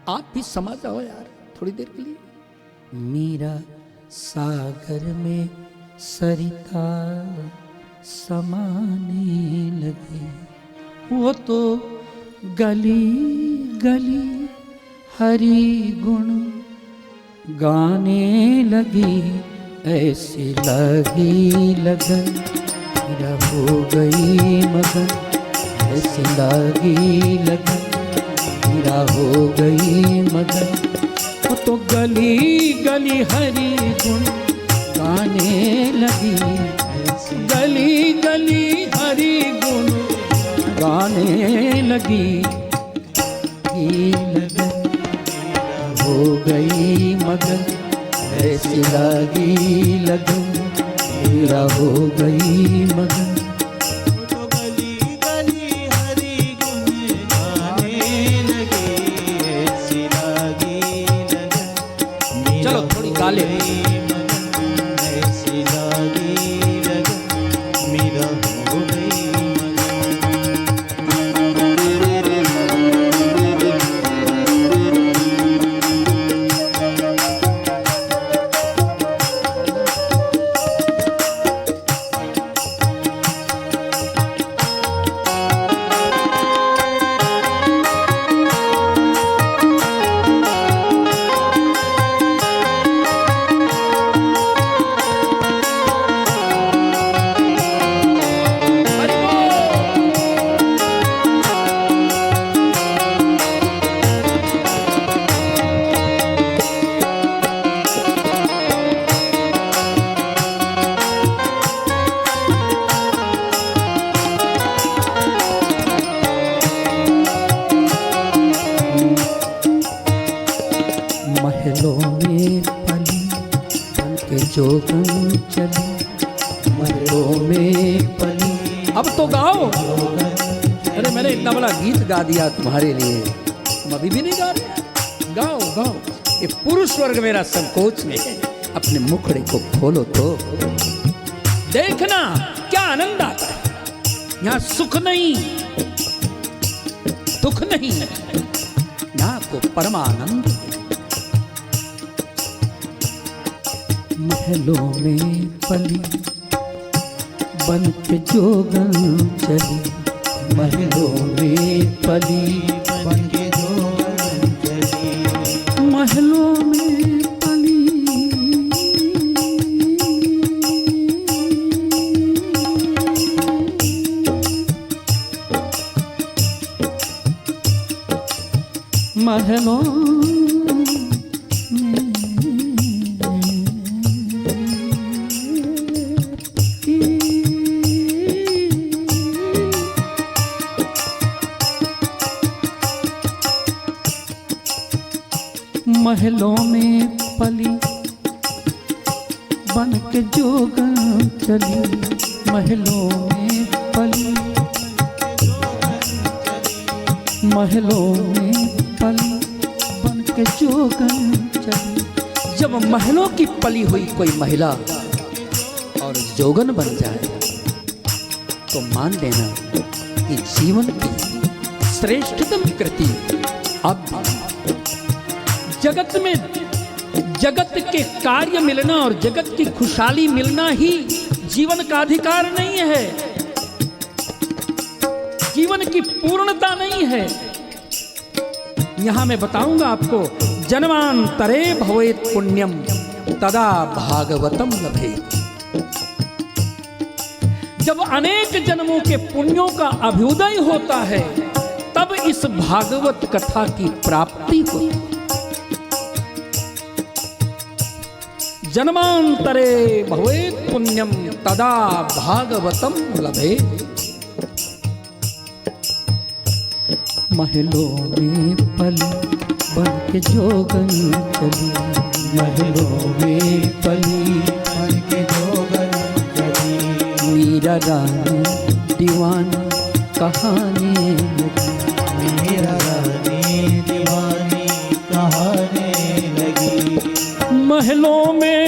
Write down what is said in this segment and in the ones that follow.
आप भी समा जाओ यार थोड़ी देर के लिए। मीरा सागर में सरिता समाने लगे, वो तो गली गली हरि गुण गाने लगी, ऐसी लगी लगन मीरा हो गई मगन, ऐसी लगी लगन मीरा हो गई मगन, वो तो गली गली हरि गुण गाने लगी, गली गली हरि गुण गाने लगी, लगन हो गई मगन, ऐसी लगी लगन मीरा हो गई मगन। तो गली गली हरि गुण गाने लगे, ऐसी लगी लगन चलो थोड़ी गाले ऐसी लगी लगन मीरा हो गई महलों में पली बनके जोगन चली, महलों में पली। अब तो गाओ। अरे मैंने इतना बड़ा गीत गा दिया तुम्हारे लिए, तुम अभी भी नहीं गा रहे? गाओ गाओ। ये पुरुष वर्ग मेरा संकोच में है, अपने मुखड़े को खोलो तो देखना क्या आनंद आता है। यहाँ सुख नहीं दुख नहीं है, यहाँ को परमानंद। महलों में पली बन के जोगन चली, महलों में पली बन के जोगन चली, महलों में पली महलों महलों में पली बन के जोगन चली, महलों में पली महलों में पली बन के जोगन चली। जब महलों की पली हुई कोई महिला और जोगन बन जाए तो मान लेना कि जीवन की श्रेष्ठतम कृति अब जगत में जगत के कार्य मिलना और जगत की खुशहाली मिलना ही जीवन का अधिकार नहीं है, जीवन की पूर्णता नहीं है। यहां मैं बताऊंगा आपको, जन्मांतरे भवेत् पुण्यम तदा भागवतम लभेत्। जब अनेक जन्मों के पुण्यों का अभ्युदय होता है तब इस भागवत कथा की प्राप्ति होती है। जन्मांतरे भवेत् पुण्यम तदा भागवतम लभेत्। महलों में पली बन के जोगन चली, महलों में पली बन के जोगन चली, मीरा रानी दीवानी कहानी लगी, मीरा रानी दीवानी कहाने लगी। महलों में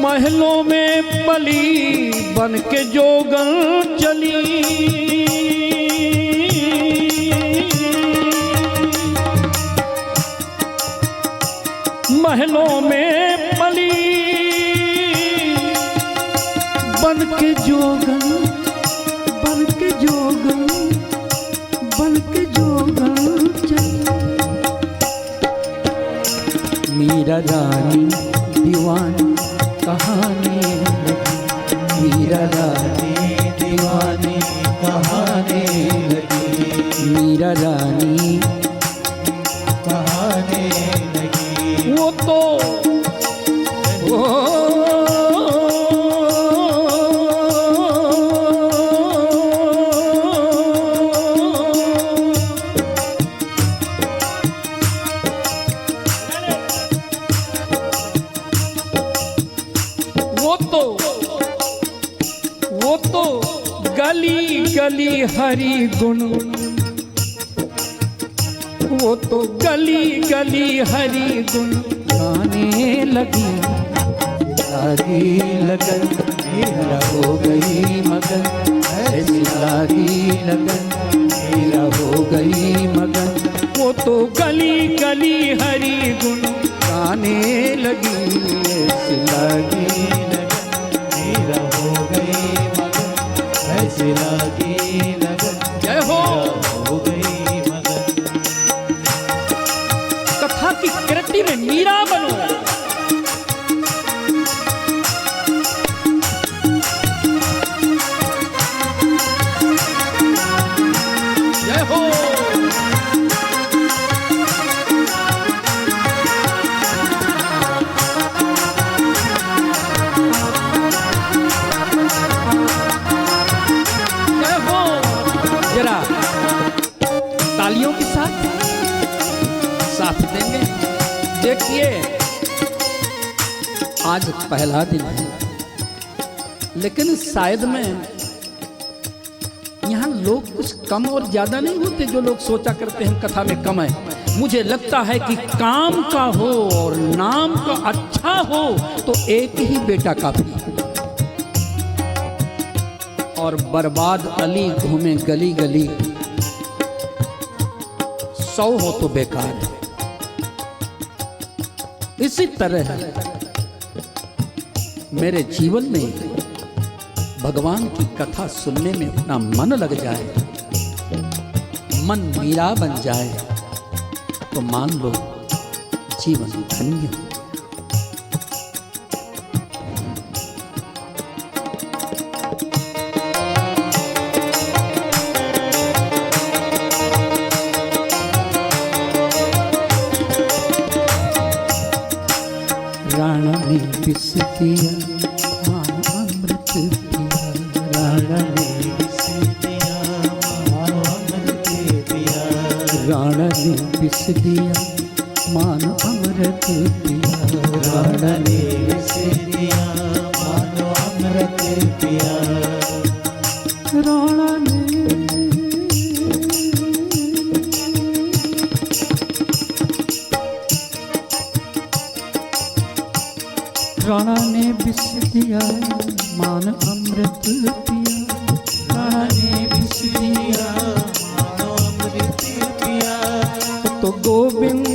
महलों में पली बन के जोगन चली महलों में पली बन के जोगन बन के जोगन बन के जोगन चली मीरा रानी दीवानी कहानी लगी मीरा रानी दीवानी कहानी लगी मीरा रानी कहानी लगी वो तो वो तो गली गली हरी गुण वो तो गली गली हरी गुण गाने लगी लागी लगन मेरा हो गई मगन ऐसी लागी लगन मेरा हो गई मगन वो तो गली गली हरी गुण गाने लगी ऐसी लागी मेरा हो गई मगन ऐसी लागी लगन जय हो गई मगन कथा की कृति में मीरा बनो जय हो जरा तालियों के साथ देंगे। देखिए आज पहला दिन है लेकिन शायद में यहाँ लोग कुछ कम और ज्यादा नहीं होते जो लोग सोचा करते हैं कथा में कम है। मुझे लगता है कि काम का हो और नाम का अच्छा हो तो एक ही बेटा काफी है और बर्बाद अली घूमे गली गली 100 हो तो बेकार है। इसी तरह मेरे जीवन में भगवान की कथा सुनने में अपना मन लग जाए, मन मीरा बन जाए तो मान लो जीवन धन्य हो। राणा ने विष दिया मान अमृत पिया राणा ने विष दिया मान अमृत पिया राणा ने विष दिया मान अमृत पिया राणा ने विष दिया मान अमृत पिया राणा ने राणा ने विष दिया मान अमृत पिया राणा ने विष दिया मान अमृत पिया तो गोविंद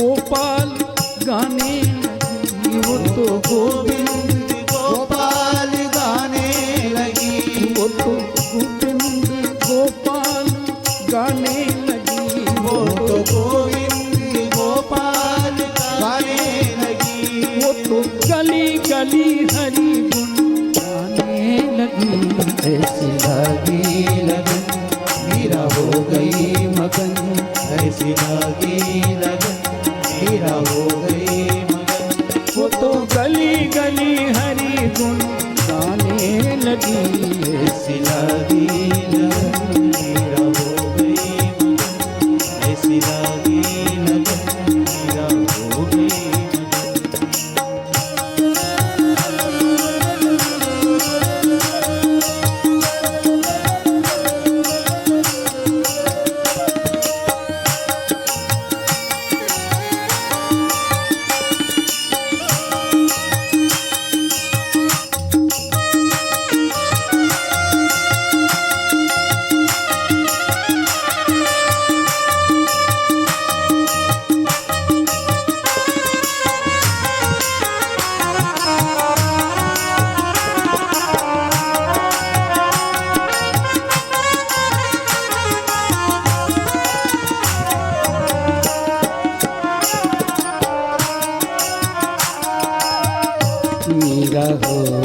गोपाल गाने लगी वो तो गोविंद गोपाल गाने लगी वो तो गोविंद गोपाल गाने लगी वो तो गोविंद गोपाल गाने लगी वो तो गली गली हरी गुण गाने लगी ऐसी लागी लगन मीरा हो गई मगन ऐसी लागी लगन मीरा हो गई मगन वो तो गली गली हरी गुण गाने लगी ऐसी लागी लगन मीरा हो गई मगन ऐसी लागी लगन मीरा हो गई हो